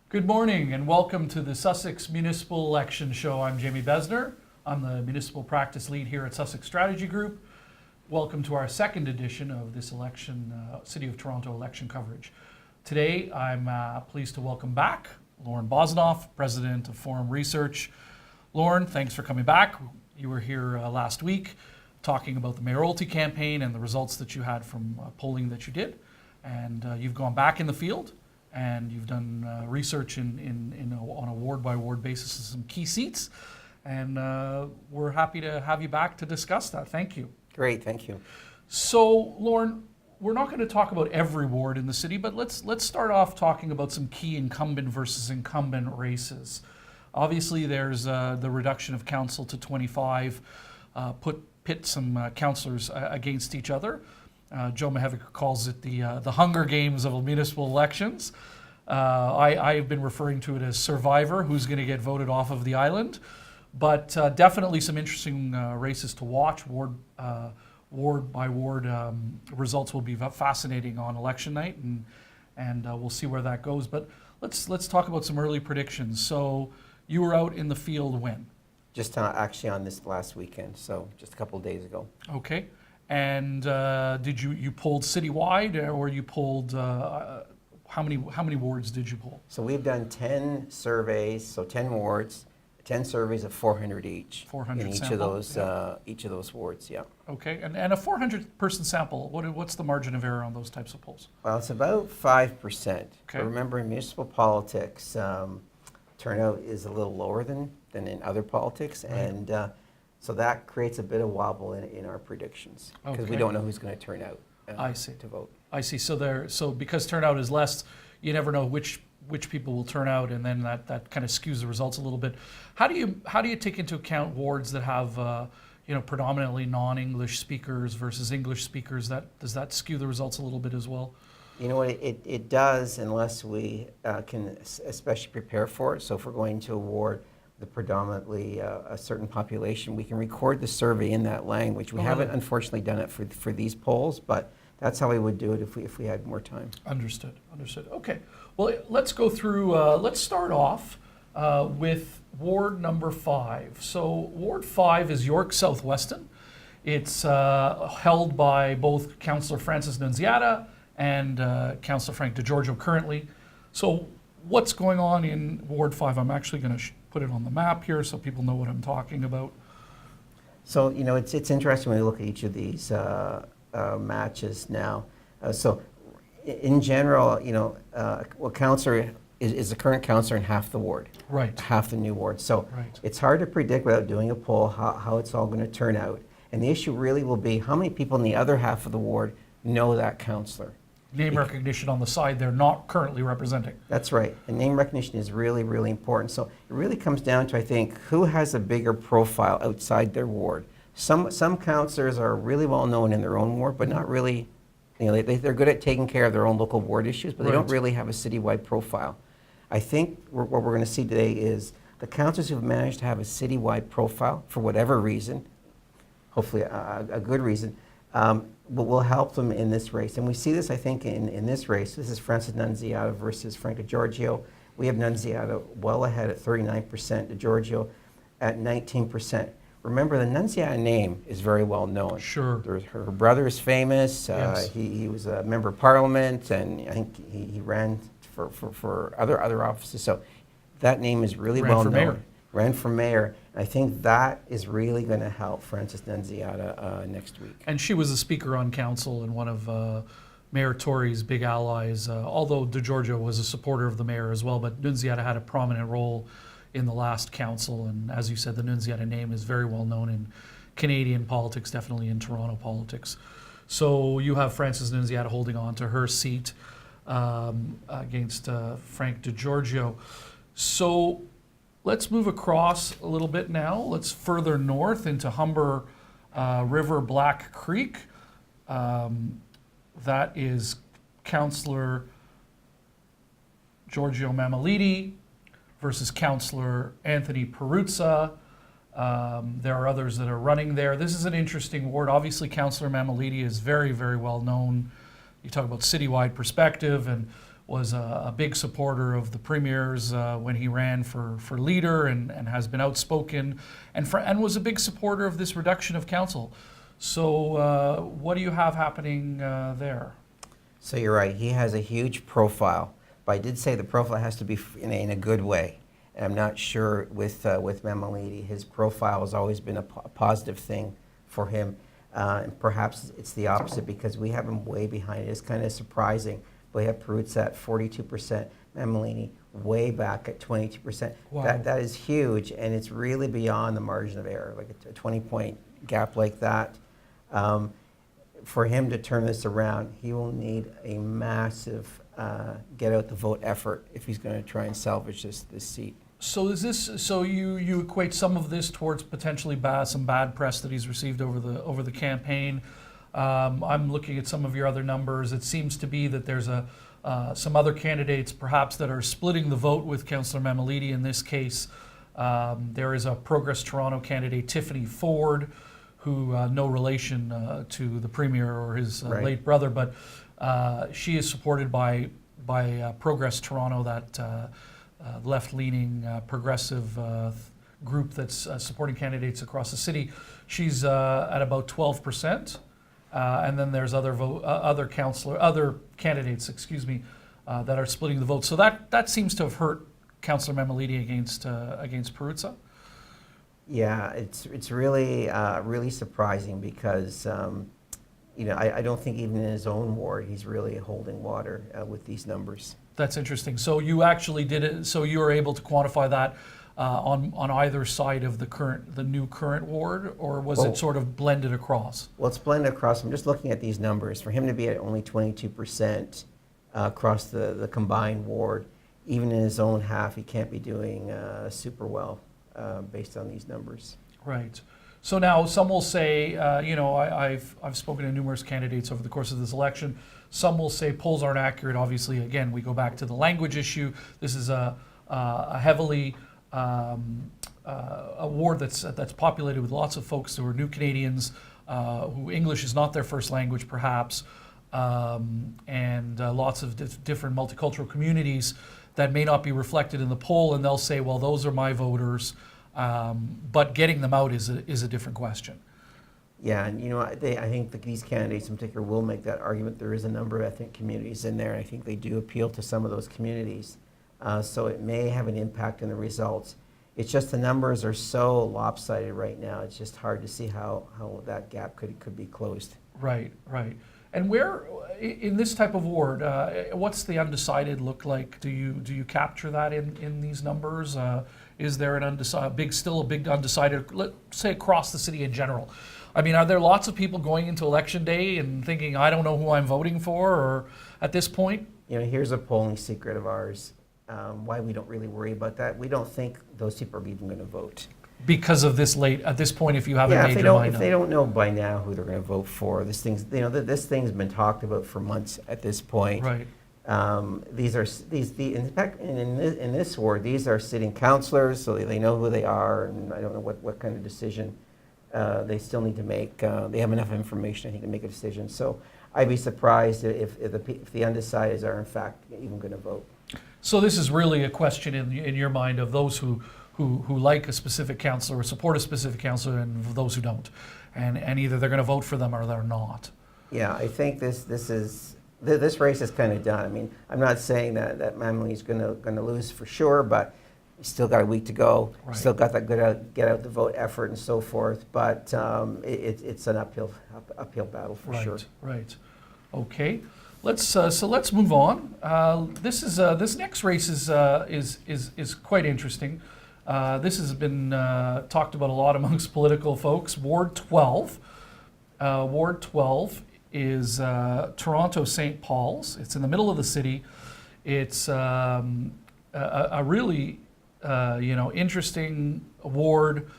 Good morning and welcome to the Sussex Municipal Election Show. I'm Jamie Besner. I'm the Municipal Practice Lead here at Sussex Strategy Group. Welcome to our second edition of this election, City of Toronto election coverage. Today I'm pleased to welcome back Lorne Bozinoff, President of Forum Research. Lorne, thanks for coming back. You were here last week talking about the mayoralty campaign and the results that you had from polling that you did. And you've gone back in the field and you've done research on a ward-by-ward basis in some key seats. And we're happy to have you back to discuss that. Thank you. Great, thank you. So, Lorne, we're not going to talk about every ward in the city, but let's start off talking about some key incumbent versus incumbent races. Obviously, there's the reduction of council to 25, pit some councillors against each other. Joe Mahevic calls it the Hunger Games of municipal elections. I've been referring to it as Survivor, who's going to get voted off of the island. But definitely some interesting races to watch. Ward by ward results will be fascinating on election night, and we'll see where that goes. But let's talk about some early predictions. So you were out in the field when? Just actually on this last weekend, so just a couple of days ago. Okay. And did you polled citywide, or you polled how many wards did you poll? So we've done 10 surveys, so 10 wards, 10 surveys of 400 each. 400 in each sample, of those yeah. Each of those wards, yeah. Okay, and a 400-person sample. What's the margin of error on those types of polls? Well, it's about 5%. Okay. But remember, in municipal politics, turnout is a little lower than in other politics, Right. and so that creates a bit of wobble in our predictions because Okay. we don't know who's going to turn out I see. to vote. I see. So because turnout is less, you never know which people will turn out, and then that kind of skews the results a little bit. How do you take into account wards that have predominantly non-English speakers versus English speakers? Does that skew the results a little bit as well? You know what, it does unless we can especially prepare for it. So if we're going to award the predominantly a certain population, we can record the survey in that language. We haven't unfortunately done it for these polls, but that's how we would do it if we had more time. Understood. Okay. Well, let's go through, let's start off with Ward number 5. So Ward 5 is York South Weston. It's held by both Councillor Francis Nunziata and Councillor Frank DiGiorgio currently. So what's going on in Ward 5? I'm actually going to put it on the map here so people know what I'm talking about. So, you know, it's interesting when we look at each of these matches now. So in general, you know, well, councillor is the current councillor in half the ward. Right. Half the new ward. So Right. it's hard to predict without doing a poll how it's all going to turn out. And the issue really will be how many people in the other half of the ward know that councillor. Name recognition on the side they're not currently representing. That's right. And name recognition is really, really important. So it really comes down to, I think, who has a bigger profile outside their ward. Some councillors are really well known in their own ward, but not really, you know, they're good at taking care of their own local ward issues, but they don't Right. really have a citywide profile. I think what we're going to see today is the councillors who've managed to have a citywide profile for whatever reason, hopefully a good reason, will help them in this race. And we see this, I think, in this race. This is Francis Nunziata versus Frank DiGiorgio. We have Nunziata well ahead at 39%, DiGiorgio at 19%. Remember, the Nunziata name is very well known. Sure. Her brother is famous. Yes. He was a member of parliament, and I think he ran for other offices. So that name is really well known. Mayor. Ran for mayor. I think that is really going to help Francis Nunziata next week. And she was a speaker on council and one of Mayor Tory's big allies, although DiGiorgio was a supporter of the mayor as well, but Nunziata had a prominent role in the last council. And as you said, the Nunziata name is very well known in Canadian politics, definitely in Toronto politics. So you have Francis Nunziata holding on to her seat against Frank DiGiorgio. So let's move across a little bit now. Let's further north into Humber River, Black Creek. That is Councillor Giorgio Mammoliti versus Councillor Anthony Peruzza. There are others that are running there. This is an interesting ward. Obviously, Councillor Mammoliti is very, very well known. You talk about citywide perspective, and was a big supporter of the Premier's when he ran for leader, and has been outspoken, and was a big supporter of this reduction of council. So what do you have happening there? So you're right, he has a huge profile, but I did say the profile has to be in a good way. And I'm not sure with Mamalidi, his profile has always been a positive thing for him. And perhaps it's the opposite because we have him way behind. It's kind of surprising. We have Peruzza at 42%, Mamalini way back at 22%. Wow. That is huge, and it's really beyond the margin of error, like a 20-point gap like that. For him to turn this around, he will need a massive get out the vote effort if he's going to try and salvage this seat. So is this, so you equate some of this towards potentially some bad press that he's received over the campaign? I'm looking at some of your other numbers. It seems to be that there's some other candidates perhaps that are splitting the vote with Councillor Mamalidi in this case. There is a Progress Toronto candidate, Tiffany Ford, who no relation to the Premier or his Right. late brother, but she is supported by Progress Toronto, that left-leaning progressive group that's supporting candidates across the city. She's at about 12%. And then there's other candidates, that are splitting the vote. So that seems to have hurt Councillor Mamalidi against Peruzza. Yeah, it's really really surprising because I don't think even in his own ward he's really holding water with these numbers. That's interesting. So you actually did it. So you were able to quantify that on either side of the new current ward, or was it sort of blended across? Well, it's blended across. I'm just looking at these numbers. For him to be at only 22% across the combined ward, even in his own half, he can't be doing super well based on these numbers. Right. So now some will say, I've spoken to numerous candidates over the course of this election. Some will say polls aren't accurate. Obviously, again, we go back to the language issue. This is a heavily a ward that's populated with lots of folks who are new Canadians, who English is not their first language, perhaps, and lots of different multicultural communities that may not be reflected in the poll, and they'll say, well, those are my voters, but getting them out is a different question. Yeah, and I think that these candidates in particular will make that argument. There is a number of ethnic communities in there, and I think they do appeal to some of those communities. So it may have an impact in the results. It's just the numbers are so lopsided right now. It's just hard to see how that gap could be closed. Right. And where, in this type of ward, what's the undecided look like? Do you capture that in these numbers? Is there still a big undecided, let's say across the city in general? I mean, are there lots of people going into election day and thinking, I don't know who I'm voting for, or at this point? Here's a polling secret of ours. Why we don't really worry about that. We don't think those people are even going to vote. Because of this at this point, if you haven't made your mind up. If they don't know by now who they're going to vote for, this thing's been talked about for months at this point. Right. In fact, in this ward, these are sitting councillors, so they know who they are, and I don't know what kind of decision they still need to make. They have enough information, I think, to make a decision. So I'd be surprised if the undecideds are in fact even going to vote. So this is really a question in your mind of those who like a specific councillor or support a specific councillor, and those who don't, and either they're going to vote for them or they're not. Yeah, I think this race is kind of done. I mean, I'm not saying that Mamali's going to lose for sure, but still got a week to go. Right. Still got that get out the vote effort and so forth. But it's an uphill battle for sure. Right. Okay. Let's move on. This next race is quite interesting. This has been talked about a lot amongst political folks. Ward 12. Ward 12 is Toronto St. Paul's. It's in the middle of the city. It's a really interesting ward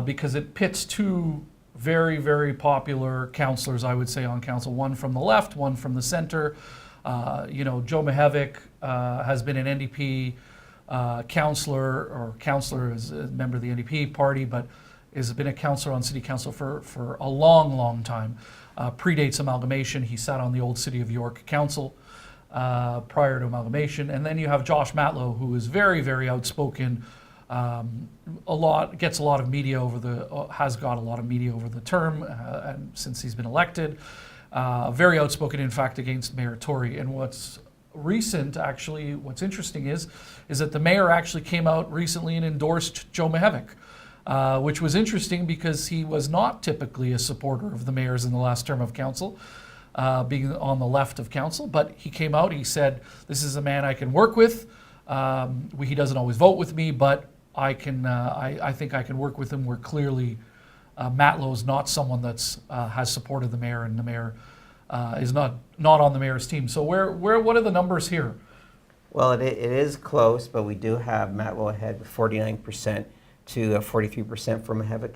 because it pits two very, very popular councillors, I would say, on council. One from the left, one from the center. Joe Mihevc has been an NDP councillor as a member of the NDP party, but has been a councillor on city council for a long, long time. Predates amalgamation. He sat on the old City of York Council. prior to amalgamation. And then you have Josh Matlow, who is very, very outspoken, gets a lot of media has got a lot of media over the term and since he's been elected. Very outspoken, in fact, against Mayor Tory. And what's recent, actually, what's interesting is that the mayor actually came out recently and endorsed Joe Mihevc, which was interesting because he was not typically a supporter of the mayor's in the last term of council, being on the left of council. But he came out, he said, this is a man I can work with. He doesn't always vote with me, but I think I can work with him. Where clearly Matlow is not someone that's has supported the mayor, and the mayor is not on the mayor's team. So what are the numbers here? Well, it is close, but we do have Matlow ahead with 49% to 43% for Mihevc.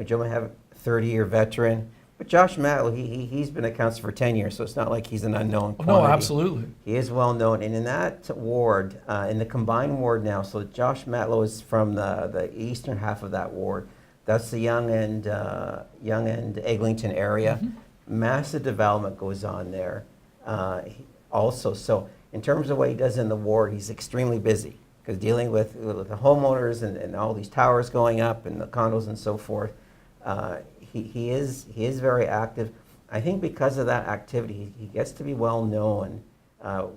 Joe Mihevc, 30-year veteran. But Josh Matlow, he's been a councillor for 10 years, so it's not like he's an unknown quantity. No, absolutely. He is well known. And in that ward, in the combined ward now, so Josh Matlow is from the eastern half of that ward. That's the Young and Eglinton area. Mm-hmm. Massive development goes on there also. So in terms of what he does in the ward, he's extremely busy because dealing with the homeowners and all these towers going up and the condos and so forth. He is very active. I think because of that activity, he gets to be well known,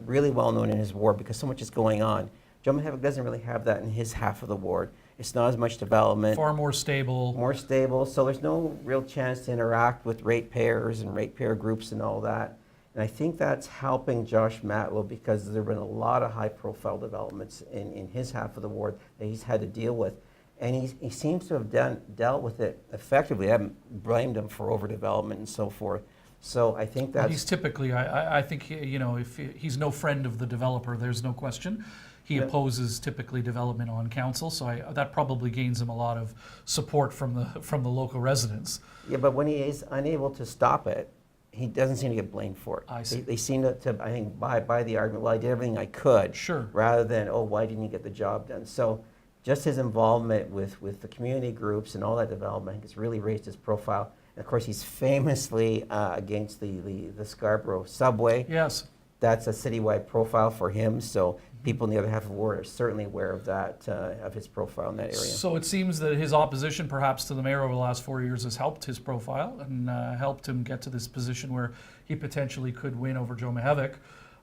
really well known in his ward because so much is going on. Joe Mihevc doesn't really have that in his half of the ward. It's not as much development. Far more stable. More stable, so there's no real chance to interact with ratepayers and ratepayer groups and all that. And I think that's helping Josh Matlow because there have been a lot of high-profile developments in his half of the ward that he's had to deal with. And he seems to have dealt with it effectively. I haven't blamed him for overdevelopment and so forth. So I think that's... He's typically, I think, if he's no friend of the developer, there's no question. He opposes typically development on council, so that probably gains him a lot of support from the local residents. Yeah, but when he is unable to stop it, he doesn't seem to get blamed for it. I see. They seem to I think, buy the argument, well, I did everything I could. Sure. Rather than, oh, why didn't you get the job done? So just his involvement with the community groups and all that development has really raised his profile. And of course, he's famously against the Scarborough subway. Yes. That's a citywide profile for him, so people in the other half of the ward are certainly aware of that, of his profile in that area. So it seems that his opposition perhaps to the mayor over the last 4 years has helped his profile and helped him get to this position where he potentially could win over Joe Mihevc.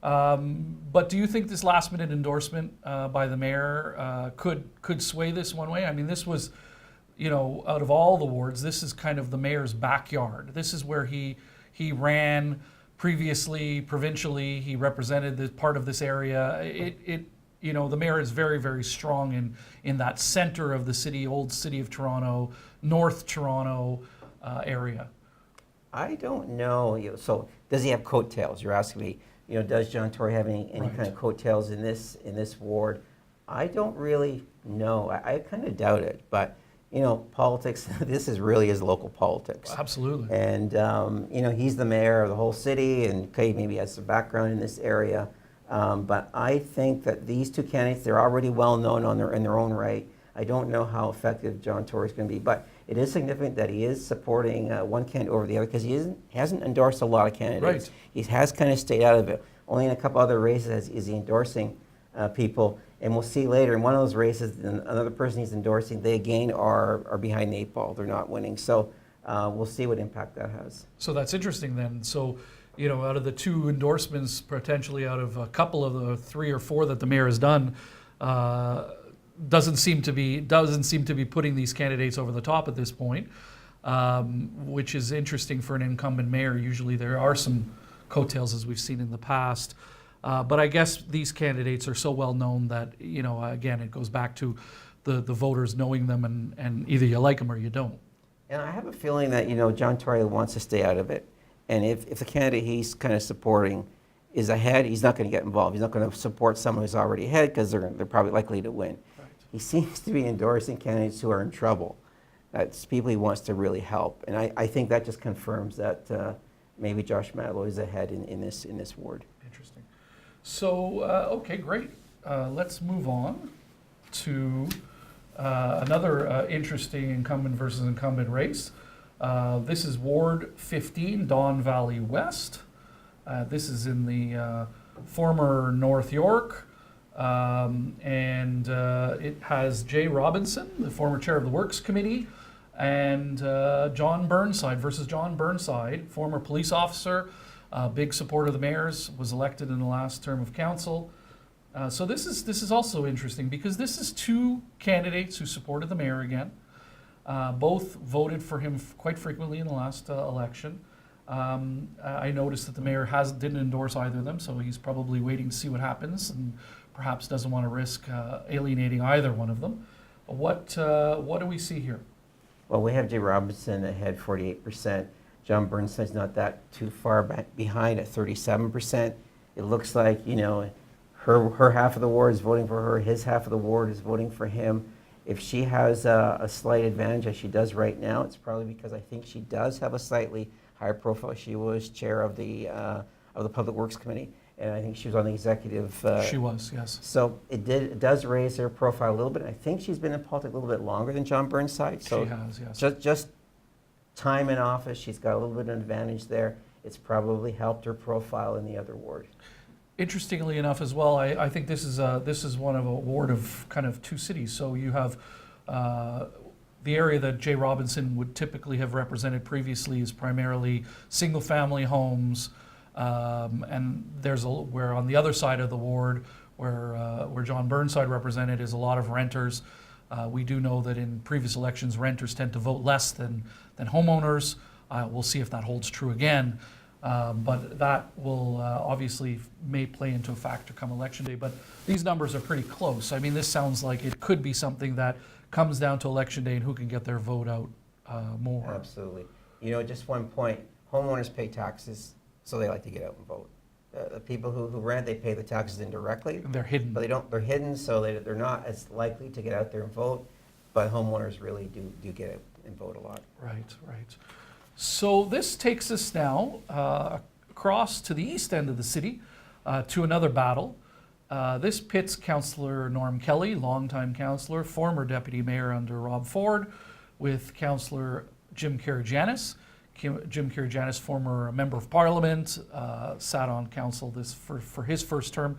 But do you think this last-minute endorsement by the mayor could sway this one way? I mean, this was, out of all the wards, this is kind of the mayor's backyard. This is where he ran previously, provincially. He represented the part of this area. The mayor is very, very strong in that center of the city, old city of Toronto, North Toronto area. I don't know. So does he have coattails? You're asking me. Does John Tory have any Right. kind of coattails in this ward? I don't really know. I kind of doubt it. But politics. This really is local politics. Absolutely. And he's the mayor of the whole city, and maybe has some background in this area. But I think that these two candidates, they're already well known in their own right. I don't know how effective John Tory is going to be, but it is significant that he is supporting one candidate over the other because he hasn't endorsed a lot of candidates. Right. He has kind of stayed out of it. Only in a couple other races is he endorsing people, and we'll see later in one of those races, another person he's endorsing, they again are behind the 8 ball. They're not winning. So we'll see what impact that has. So that's interesting then. So, out of the 2 endorsements, potentially out of a couple of the 3 or 4 that the mayor has done, doesn't seem to be putting these candidates over the top at this point, which is interesting for an incumbent mayor. Usually there are some coattails, as we've seen in the past. But I guess these candidates are so well known that, again, it goes back to the voters knowing them, and either you like them or you don't. And I have a feeling that, John Tory wants to stay out of it. And if the candidate he's kind of supporting is ahead, he's not going to get involved. He's not going to support someone who's already ahead because they're probably likely to win. Right. He seems to be endorsing candidates who are in trouble. That's people he wants to really help. And I think that just confirms that maybe Josh Matlow is ahead in this ward. Interesting. So, okay, great. Let's move on to another interesting incumbent versus incumbent race. This is Ward 15, Don Valley West. This is in the former North York, and it has Jay Robinson, the former chair of the Works Committee, and John Burnside versus John Burnside, former police officer, big supporter of the mayor's, was elected in the last term of council. So this is also interesting because this is two candidates who supported the mayor again. Both voted for him quite frequently in the last election. I noticed that the mayor didn't endorse either of them, so he's probably waiting to see what happens and perhaps doesn't want to risk alienating either one of them. What do we see here? Well, we have Jay Robinson ahead 48%. John Burnside's not that too far back behind at 37%. It looks like, her half of the ward is voting for her, his half of the ward is voting for him. If she has a slight advantage, as she does right now, it's probably because I think she does have a slightly higher profile. She was chair of the Public Works Committee, and I think she was on the executive. She was, yes. So it does raise her profile a little bit. I think she's been in politics a little bit longer than John Burnside. So she has, yes. Just time in office, she's got a little bit of an advantage there. It's probably helped her profile in the other ward. Interestingly enough as well, I think this is one of a ward of kind of two cities. So you have the area that Jay Robinson would typically have represented previously is primarily single-family homes, and where on the other side of the ward, where John Burnside represented, is a lot of renters. We do know that in previous elections, renters tend to vote less than homeowners. We'll see if that holds true again. But that will obviously may play into a factor come election day. But these numbers are pretty close. I mean, this sounds like it could be something that comes down to election day and who can get their vote out more. Absolutely. Just one point, homeowners pay taxes, so they like to get out and vote. The people who rent, they pay the taxes indirectly. They're hidden. But they're hidden, so they're not as likely to get out there and vote. But homeowners really do get out and vote a lot. Right. So this takes us now across to the east end of the city to another battle. This pits Councillor Norm Kelly, longtime councillor, former deputy mayor under Rob Ford, with Councillor Jim Karagianis. Jim Karagianis, former member of parliament, sat on council for his first term,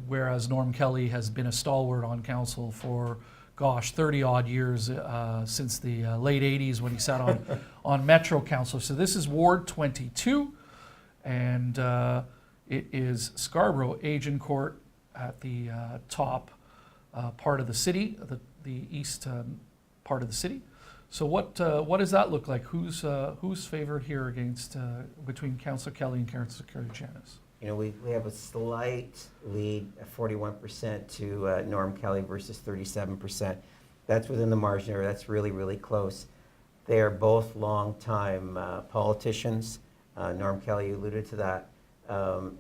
whereas Norm Kelly has been a stalwart on council for 30 odd years since the late 80s when he sat on Metro Council. So this is Ward 22, and it is Scarborough Agincourt at the top part of the city, the east part of the city. So what does that look like? Who's favored here against between Councillor Kelly and Councillor Karagianis? We have a slight lead at 41% to Norm Kelly versus 37%. That's within the margin area. That's really, really close. They are both long-time politicians. Norm Kelly alluded to that.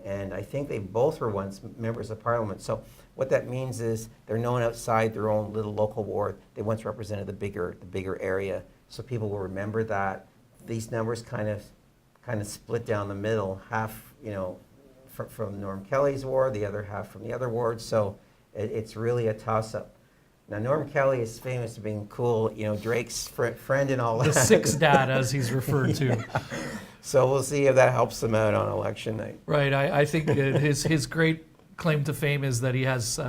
And I think they both were once members of parliament. So what that means is they're known outside their own little local ward. They once represented the bigger area. So people will remember that. These numbers kind of split down the middle, half, from Norm Kelly's ward, the other half from the other ward. So it's really a toss-up. Now, Norm Kelly is famous for being cool, Drake's friend and all that. The sixth dad, as he's referred to. Yeah. So we'll see if that helps him out on election night. Right. I think his great claim to fame is that he has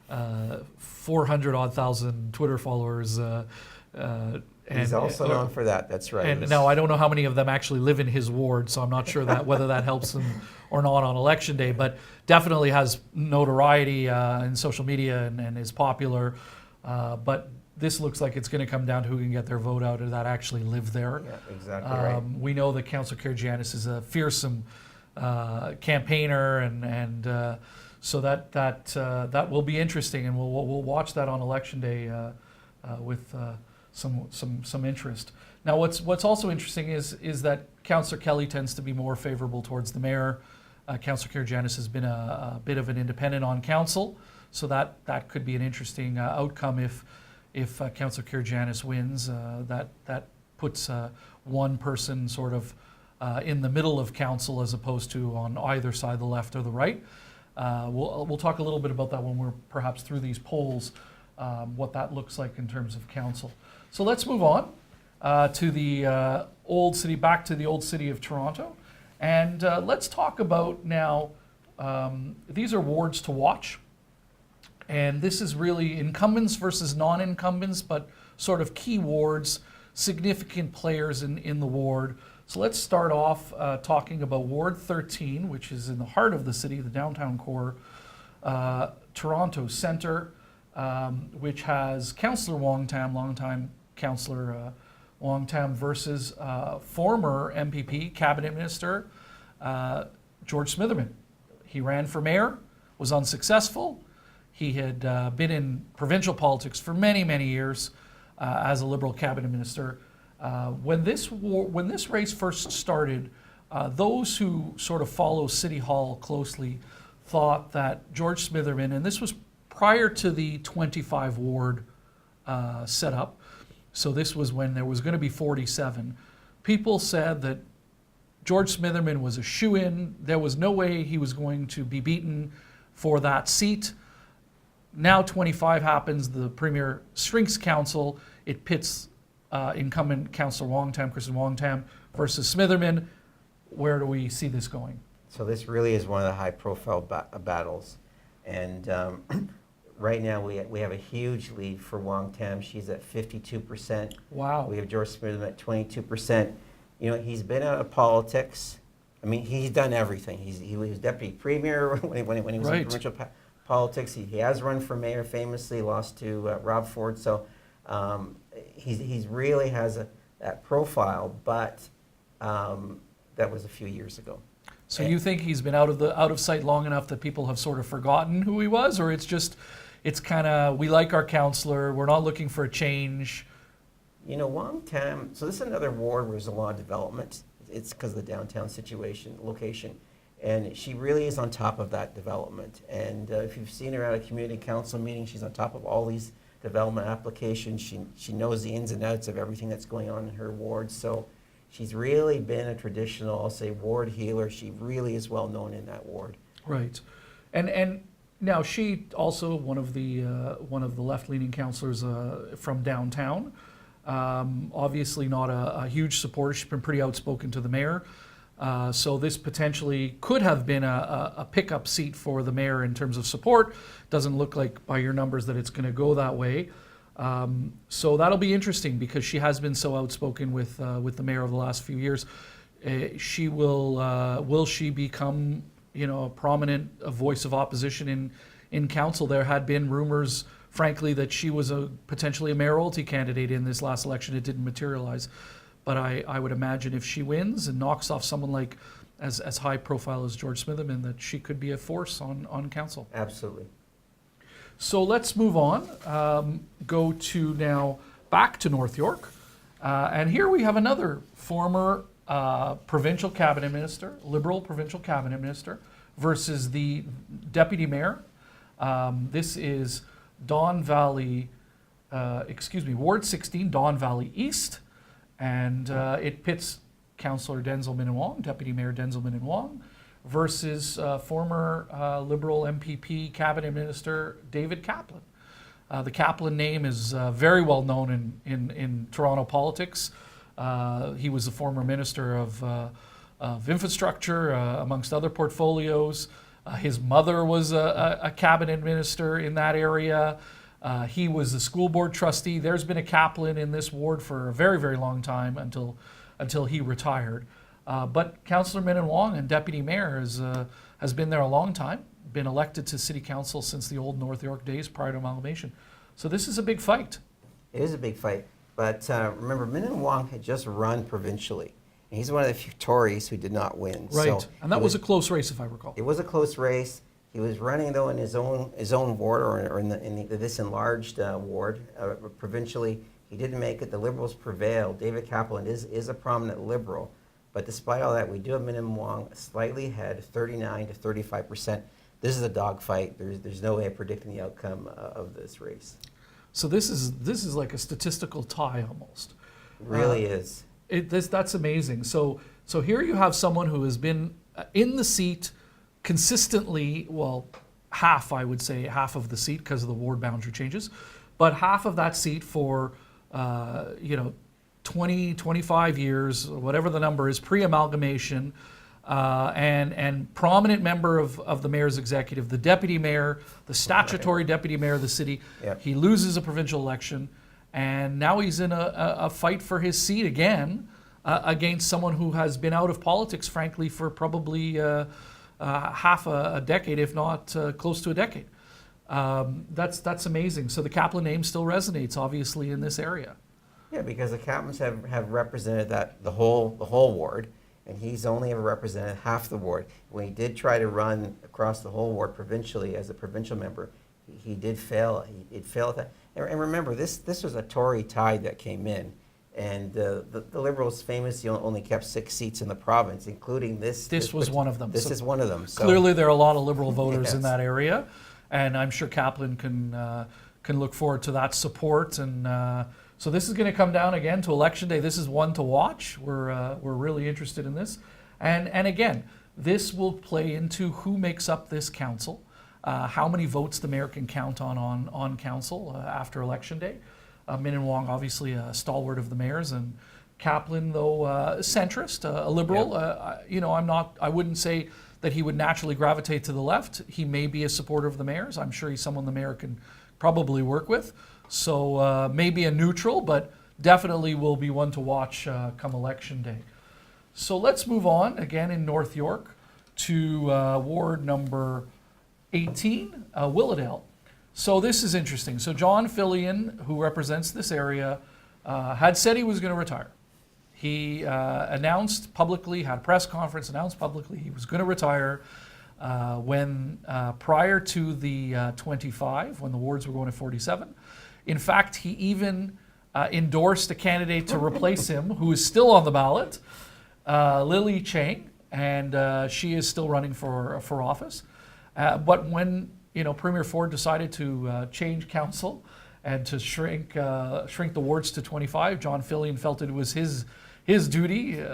400,000 Twitter followers. He's also known for that. That's right. And now I don't know how many of them actually live in his ward, so I'm not sure whether that helps him or not on election day. But definitely has notoriety in social media and is popular. But this looks like it's going to come down to who can get their vote out and that actually live there. Yeah, exactly right. We know that Councillor Karagianis is a fearsome campaigner, and so that will be interesting, and we'll watch that on election day with some interest. Now, what's also interesting is that Councillor Kelly tends to be more favorable towards the mayor. Councillor Karagianis has been a bit of an independent on council, so that could be an interesting outcome if Councillor Karagianis wins. That puts one person sort of in the middle of council as opposed to on either side, the left or the right. We'll talk a little bit about that when we're perhaps through these polls, what that looks like in terms of council. So let's move on to the old city, back to the old city of Toronto. And let's talk about now, these are wards to watch. And this is really incumbents versus non-incumbents, but sort of key wards, significant players in the ward. So let's start off talking about Ward 13, which is in the heart of the city, the downtown core, Toronto Centre, which has Councillor longtime Councillor Wong-Tam versus former MPP, Cabinet Minister, George Smitherman. He ran for mayor, was unsuccessful. He had been in provincial politics for many, many years as a Liberal cabinet minister. When this race first started, those who sort of follow City Hall closely thought that George Smitherman, and this was prior to the 25 ward setup, so this was when there was going to be 47, people said that George Smitherman was a shoo-in. There was no way he was going to be beaten for that seat. Now 25 happens, the Premier shrinks council. It pits incumbent Councillor Wong-Tam, Kristen Wong-Tam, versus Smitherman. Where do we see this going? So this really is one of the high-profile battles. And right now we have a huge lead for Wong-Tam. She's at 52%. Wow. We have George Smitherman at 22%. You know, he's been out of politics. I mean, he's done everything. He was deputy premier when he was in provincial politics. He has run for mayor famously, lost to Rob Ford. So he's really has that profile, but that was a few years ago. So you think he's been out of sight long enough that people have sort of forgotten who he was, or it's kind of, we like our councillor, we're not looking for a change? You know, Wong-Tam, so this is another ward where there's a lot of development. It's because of the downtown location. And she really is on top of that development. And if you've seen her at a community council meeting, she's on top of all these development applications. She knows the ins and outs of everything that's going on in her ward. So she's really been a traditional, I'll say, ward healer. She really is well known in that ward. Right. And now she also one of the left-leaning councillors from downtown. Obviously not a huge supporter. She's been pretty outspoken to the mayor. So this potentially could have been a pickup seat for the mayor in terms of support. Doesn't look like by your numbers that it's going to go that way. So that'll be interesting because she has been so outspoken with the mayor over the last few years. She will she become, you know, a prominent voice of opposition in council? There had been rumors, frankly, that she was potentially a mayoralty candidate in this last election. It didn't materialize. But I would imagine if she wins and knocks off someone like as high profile as George Smitherman, that she could be a force on council. Absolutely. So let's move on. Go to now back to North York. And here we have another former provincial cabinet minister, Liberal provincial cabinet minister, versus the deputy mayor. This is Ward 16, Don Valley East. And it pits Councillor Denzil Minnan-Wong, Deputy Mayor Denzil Minnan-Wong, versus former Liberal MPP Cabinet Minister David Kaplan. The Kaplan name is very well known in Toronto politics. He was the former Minister of Infrastructure, amongst other portfolios. His mother was a cabinet minister in that area. He was the school board trustee. There's been a Kaplan in this ward for a very, very long time until he retired. But Councillor Minnan-Wong and Deputy Mayor has been there a long time, been elected to City Council since the old North York days prior to amalgamation. So this is a big fight. It is a big fight. But remember, Minnan-Wong had just run provincially. And he's one of the few Tories who did not win. Right, So and that was a close race, if I recall. it was a close race. He was running, though, in his own ward, or in this enlarged ward. Provincially, he didn't make it. The Liberals prevailed. David Kaplan is a prominent Liberal. But despite all that, we do have Minnan-Wong slightly ahead, 39 to 35%. This is a dogfight. There's no way of predicting the outcome of this race. So this is like a statistical tie almost. It really is. That's amazing. So here you have someone who has been in the seat consistently, well, half, I would say, half of the seat because of the ward boundary changes, but half of that seat for, 20, 25 years, whatever the number is, pre-amalgamation. and prominent member of the mayor's executive, the deputy mayor, the statutory deputy mayor of the city. Yep. He loses a provincial election, and now he's in a fight for his seat again against someone who has been out of politics, frankly, for probably half a decade, if not close to a decade. That's amazing. So the Kaplan name still resonates, obviously, in this area. Yeah, because the Kaplans have represented the whole ward, and he's only ever represented half the ward. When he did try to run across the whole ward provincially as a provincial member, he did fail. It failed. And remember, this was a Tory tide that came in, and the Liberals famously only kept 6 seats in the province, including this. This was one of them. This is one of them. So clearly, there are a lot of Liberal voters in Yes. that area, and I'm sure Kaplan can look forward to that support. And so this is going to come down again to election day. This is one to watch. We're really interested in this, and again, this will play into who makes up this council, how many votes the mayor can count on council after election day. Min and Wong, obviously a stalwart of the mayors, and Kaplan, though centrist, a liberal. Yep. I wouldn't say that he would naturally gravitate to the left. He may be a supporter of the mayor's. I'm sure he's someone the mayor can probably work with. So maybe a neutral, but definitely will be one to watch come election day. So let's move on again in North York to ward number 18, Willowdale. So this is interesting. So John Fillion, who represents this area, had said he was going to retire. He announced publicly, had a press conference, announced publicly he was going to retire when prior to the 25, when the wards were going to 47. In fact, he even endorsed a candidate to replace him, who is still on the ballot, Lily Chang, and she is still running for office. But when Premier Ford decided to change council and to shrink the wards to 25, John Fillion felt it was his duty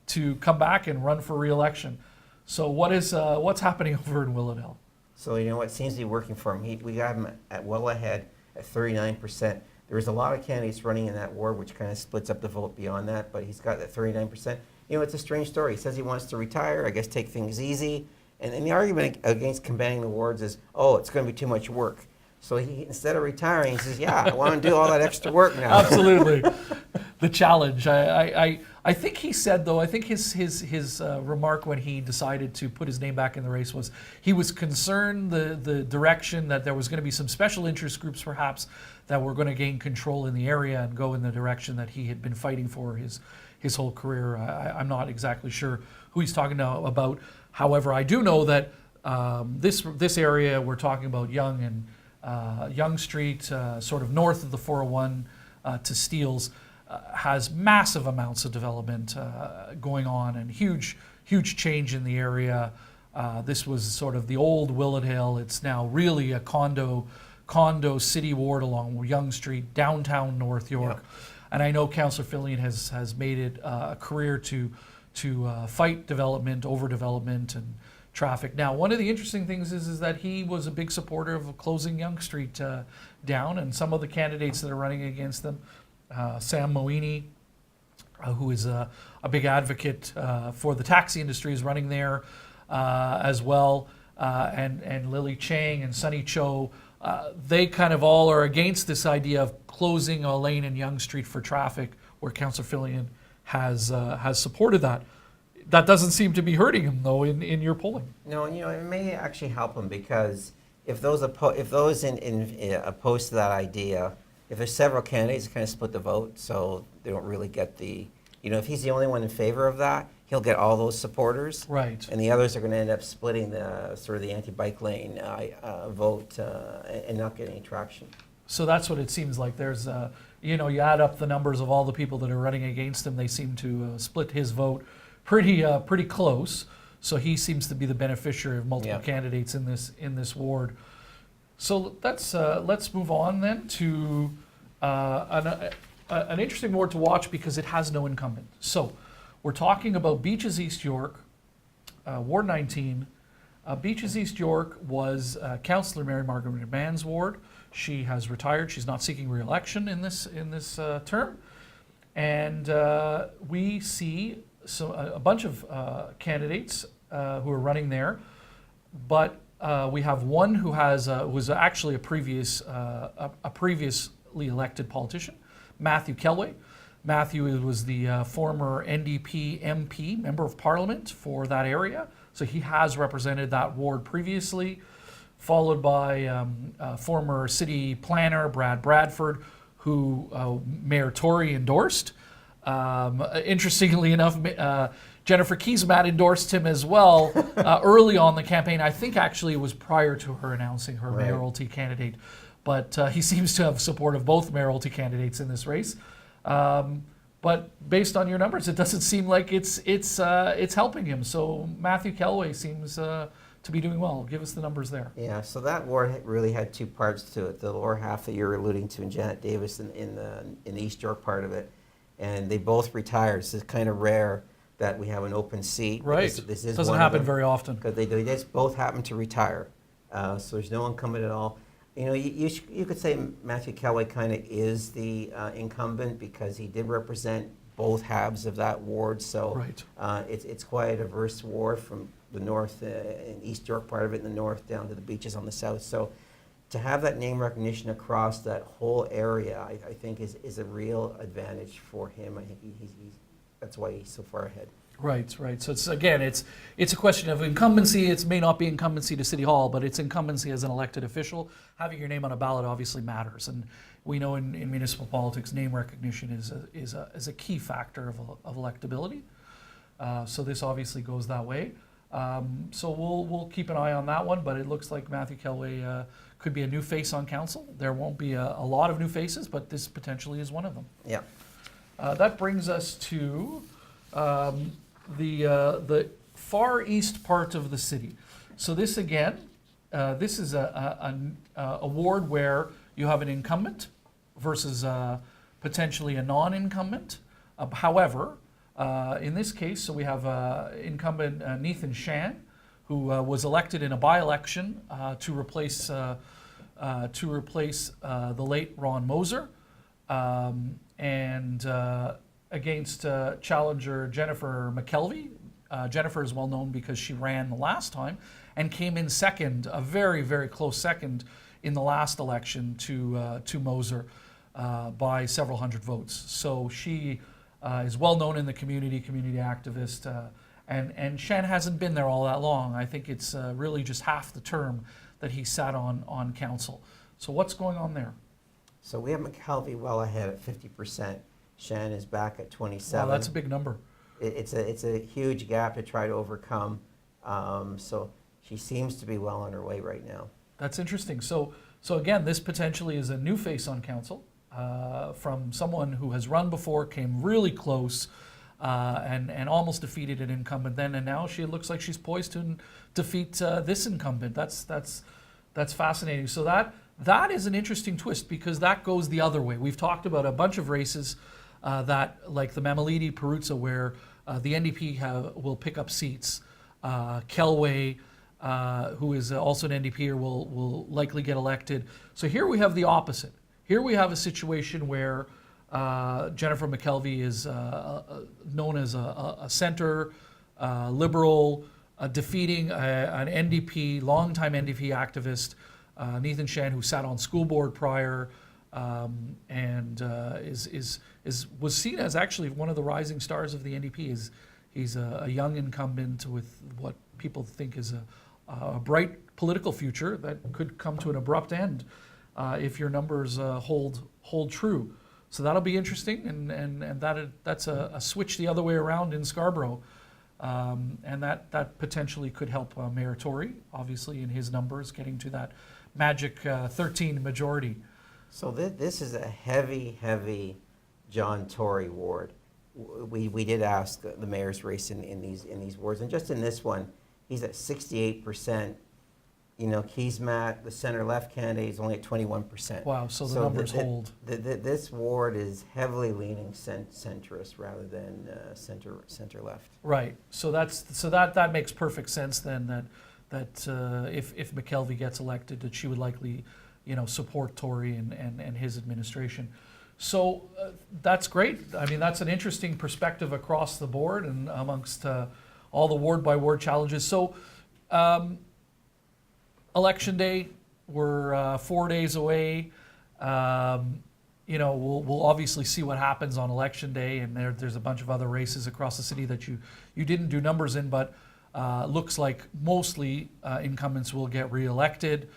to come back and run for re-election. So what's happening over in Willowdale? So what seems to be working for him. We got him well ahead at 39%. There was a lot of candidates running in that ward, which kind of splits up the vote beyond that, but he's got that 39%. It's a strange story. He says he wants to retire, I guess take things easy. And the argument against combining the wards is, it's going to be too much work. So he, instead of retiring, he says, yeah, I want to do all that extra work now. Absolutely. The challenge. I think he said, though, I think his remark when he decided to put his name back in the race was he was concerned the direction that there was going to be some special interest groups perhaps that were going to gain control in the area and go in the direction that he had been fighting for his whole career. I'm not exactly sure who he's talking about. However, I do know that this area we're talking about Yonge and Yonge Street, sort of north of the 401 to Steeles, has massive amounts of development going on and huge change in the area. This was sort of the old Willowdale. It's now really a condo city ward along Yonge Street, downtown North York. Yep. And I know Councillor Fillion has made it a career to fight development, overdevelopment, and traffic. Now, one of the interesting things is that he was a big supporter of closing Yonge Street down, and some of the candidates that are running against them, Sam Moini, who is a big advocate for the taxi industry, is running there as well, and Lily Chang and Sunny Cho. They kind of all are against this idea of closing a lane in Yonge Street for traffic, where Councillor Fillion has supported that. That doesn't seem to be hurting him, though, in your polling. No, it may actually help him, because if those opposed to that idea, if there's several candidates, kind of split the vote, so they don't really get the, if he's the only one in favor of that, he'll get all those supporters. Right. And the others are going to end up splitting the sort of the anti-bike lane vote and not getting any traction. So that's what it seems like. There's, you add up the numbers of all the people that are running against him, they seem to split his vote pretty close. So he seems to be the beneficiary of multiple candidates in this ward. So let's move on then to an interesting ward to watch, because it has no incumbent. So we're talking about Beaches East York, Ward 19. Beaches East York was Councillor Mary Margaret Mann's ward. She has retired. She's not seeking re-election in this term. And we see a bunch of candidates who are running there, but we have one who was actually a previously elected politician, Matthew Kelway. Matthew was the former NDP MP, Member of Parliament for that area, so he has represented that ward previously, followed by former city planner Brad Bradford, who Mayor Tory endorsed. Interestingly enough, Jennifer Keesmaat endorsed him as well early on the campaign. I think actually it was prior to her announcing her mayoralty candidate, but he seems to have support of both mayoralty candidates in this race. But based on your numbers, it doesn't seem like it's helping him. So Matthew Kelway seems to be doing well. Give us the numbers there. Yeah, so that ward really had two parts to it. The lower half that you're alluding to, and Janet Davis in the East York part of it, and they both retired. So it's kind of rare that we have an open seat. Right. This is doesn't happen very often. Because they just both happen to retire. So there's no incumbent at all. You know, you could say Matthew Kelway kind of is the incumbent because he did represent both halves of that ward. So right. It's quite a diverse ward from the north and East York part of it in the north down to the beaches on the south. So to have that name recognition across that whole area, I think is a real advantage for him. I think that's why he's so far ahead. Right. So it's a question of incumbency. It may not be incumbency to City Hall, but it's incumbency as an elected official. Having your name on a ballot obviously matters, and we know in municipal politics, name recognition is a key factor of electability. So this obviously goes that way. So we'll keep an eye on that one, but it looks like Matthew Kelway could be a new face on council. There won't be a lot of new faces, but this potentially is one of them. Yeah. That brings us to the far east part of the city. So this again, this is a ward where you have an incumbent versus potentially a non-incumbent. However, in this case, so we have incumbent Nathan Shan, who was elected in a by-election to replace the late Ron Moser, and against challenger Jennifer McKelvey. Jennifer is well known because she ran the last time and came in second, a very, very close second in the last election to Moser by several hundred votes. So she is well known in the community activist, and Shan hasn't been there all that long. I think it's really just half the term that he sat on council. So what's going on there? So we have McKelvey well ahead at 50%. Shan is back at 27. Wow, that's a big number. It's a huge gap to try to overcome. So she seems to be well on her way right now. That's interesting. So again, this potentially is a new face on council from someone who has run before, came really close, and almost defeated an incumbent then, and now she looks like she's poised to defeat this incumbent. That's fascinating. So that is an interesting twist because that goes the other way. We've talked about a bunch of races that, like the Mamalidi Peruzza, where the NDP will pick up seats. Kelway, who is also an NDP, will likely get elected. So here we have the opposite. Here we have a situation where Jennifer McKelvey is known as a center liberal, defeating an NDP, longtime NDP activist, Nathan Shan, who sat on school board prior, and was seen as actually one of the rising stars of the NDP. He's a young incumbent with what people think is a bright political future that could come to an abrupt end if your numbers hold true. So that'll be interesting, and that's a switch the other way around in Scarborough, and that potentially could help Mayor Tory, obviously in his numbers, getting to that magic 13 majority. So this is a heavy John Tory ward. We did ask the mayor's race in these wards, and just in this one, he's at 68%. You know, Keesmaat, the center-left candidate, is only at 21%. Wow, so the numbers hold. This ward is heavily leaning centrist rather than center-left. Right. So that makes perfect sense then. That if McKelvey gets elected, that she would likely, support Tory and his administration. So that's great. I mean, that's an interesting perspective across the board and amongst all the ward by ward challenges. So election day, we're 4 days away. You know, we'll obviously see what happens on election day, and there's a bunch of other races across the city that you didn't do numbers in, but looks like mostly incumbents will get reelected.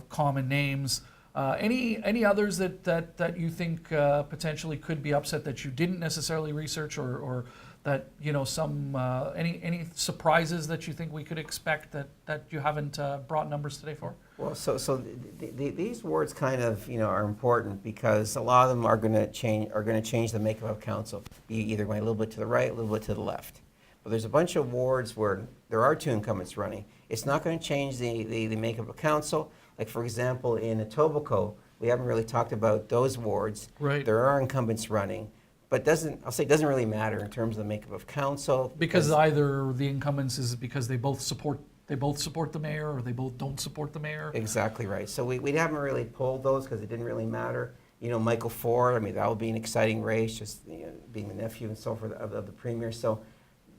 Common names. Any others that you think potentially could be upset that you didn't necessarily research, or that, you know, some any surprises that you think we could expect that you haven't brought numbers today for? Well, so these wards kind of, you know, are important because a lot of them are going to change the makeup of council, be either going a little bit to the right, a little bit to the left. But there's a bunch of wards where there are two incumbents running. It's not going to change the makeup of council. Like, for example, in Etobicoke, we haven't really talked about those wards. Right. There are incumbents running, but I'll say it doesn't really matter in terms of the makeup of council. Because either the incumbents is because they both support the mayor, or they both don't support the mayor. Exactly right. So we haven't really pulled those because it didn't really matter. You know, Michael Ford, I mean, that would be an exciting race, just, you know, being the nephew and so forth of the premier. So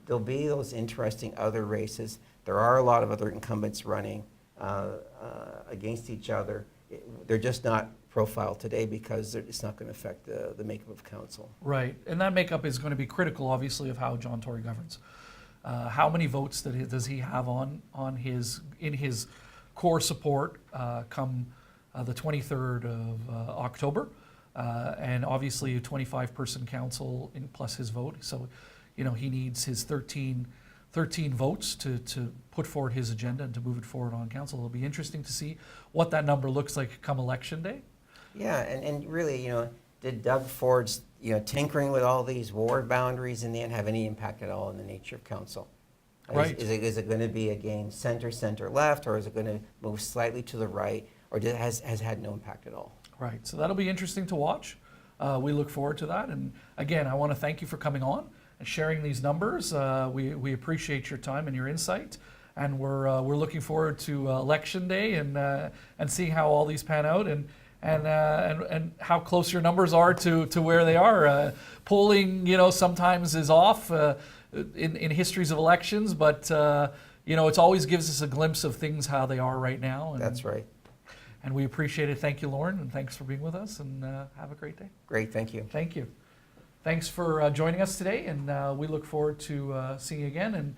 there'll be those interesting other races. There are a lot of other incumbents running against each other. They're just not profiled today because it's not going to affect the makeup of council. Right, and that makeup is going to be critical, obviously, of how John Tory governs. How many votes does he have in his core support come the 23rd of October, and obviously a 25-person council plus his vote. So, you know, he needs his 13 votes to put forward his agenda and to move it forward on council. It'll be interesting to see what that number looks like come election day. Yeah, and really, you know, did Doug Ford's, you know, tinkering with all these ward boundaries in the end have any impact at all in the nature of council? Right. Is it going to be again center left, or is it going to move slightly to the right, or has had no impact at all? Right, so that'll be interesting to watch. We look forward to that. And again, I want to thank you for coming on and sharing these numbers. We appreciate your time and your insight. And we're looking forward to election day and seeing how all these pan out and how close your numbers are to where they are. Polling, you know, sometimes is off in histories of elections, but you know, it always gives us a glimpse of things how they are right now. And, That's right. And we appreciate it. Thank you, Lorne, and thanks for being with us. And have a great day. Great, thank you. Thank you. Thanks for joining us today, and we look forward to seeing you again. And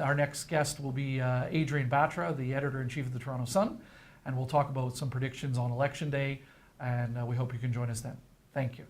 our next guest will be Adrian Batra, the editor-in-chief of the Toronto Sun, and we'll talk about some predictions on election day, and we hope you can join us then. Thank you.